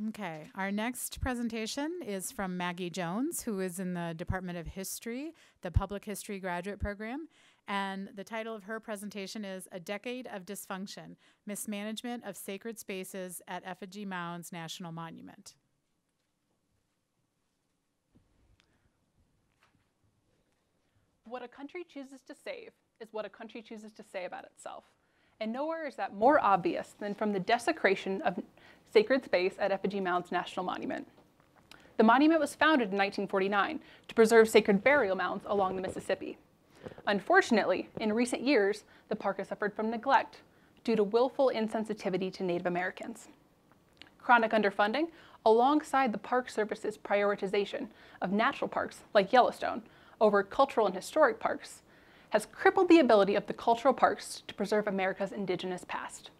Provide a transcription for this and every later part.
Okay, our next presentation is from Maggie Jones, who is in the Department of History, the Public History Graduate Program. And the title of her presentation is A Decade of Dysfunction, Mismanagement of Sacred Spaces at Effigy Mounds National Monument. What a country chooses to save is what a country chooses to say about itself. And nowhere is that more obvious than from the desecration of sacred space at Effigy Mounds National Monument. The monument was founded in 1949 to preserve sacred burial mounds along the Mississippi. Unfortunately, in recent years, the park has suffered from neglect due to willful insensitivity to Native Americans. Chronic underfunding, alongside the Park Service's prioritization of natural parks like Yellowstone over cultural and historic parks, has crippled the ability of the cultural parks to preserve America's indigenous past.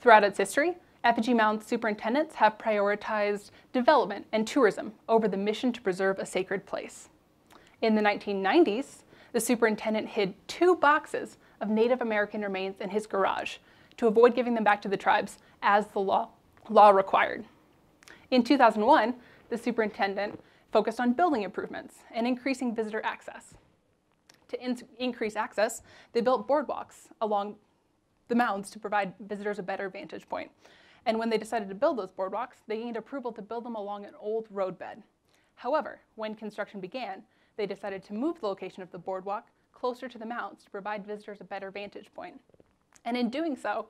Throughout its history, Effigy Mounds superintendents have prioritized development and tourism over the mission to preserve a sacred place. In the 1990s, the superintendent hid 2 boxes of Native American remains in his garage to avoid giving them back to the tribes as the law required. In 2001, the superintendent focused on building improvements and increasing visitor access. To increase access, they built boardwalks along the mounds to provide visitors a better vantage point. And when they decided to build those boardwalks, they gained approval to build them along an old roadbed. However, when construction began, they decided to move the location of the boardwalk closer to the mounds to provide visitors a better vantage point. And in doing so,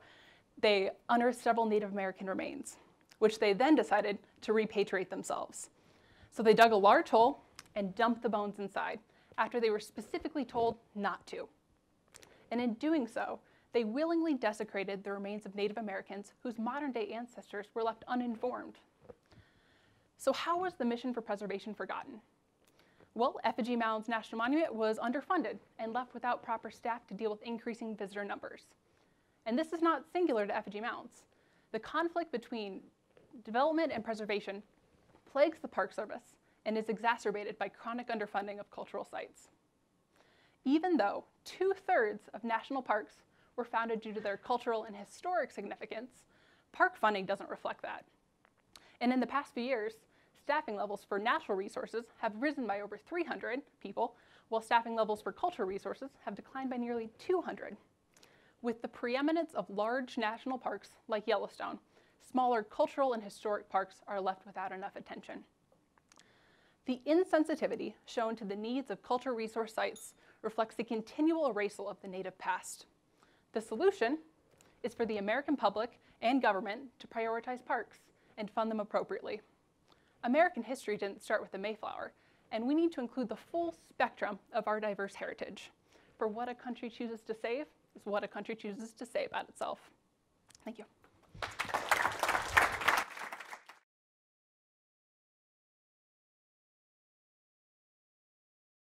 they unearthed several Native American remains, which they then decided to repatriate themselves. So they dug a large hole and dumped the bones inside, after they were specifically told not to. And in doing so, they willingly desecrated the remains of Native Americans whose modern-day ancestors were left uninformed. So how was the mission for preservation forgotten? Well, Effigy Mounds National Monument was underfunded and left without proper staff to deal with increasing visitor numbers. And this is not singular to Effigy Mounds. The conflict between development and preservation plagues the Park Service and is exacerbated by chronic underfunding of cultural sites. Even though 2/3 of national parks were founded due to their cultural and historic significance, park funding doesn't reflect that. And in the past few years, staffing levels for natural resources have risen by over 300 people, while staffing levels for cultural resources have declined by nearly 200. With the preeminence of large national parks like Yellowstone, smaller cultural and historic parks are left without enough attention. The insensitivity shown to the needs of cultural resource sites reflects the continual erasal of the Native past. The solution is for the American public and government to prioritize parks and fund them appropriately. American history didn't start with the Mayflower, and we need to include the full spectrum of our diverse heritage. For what a country chooses to save is what a country chooses to say about itself. Thank you.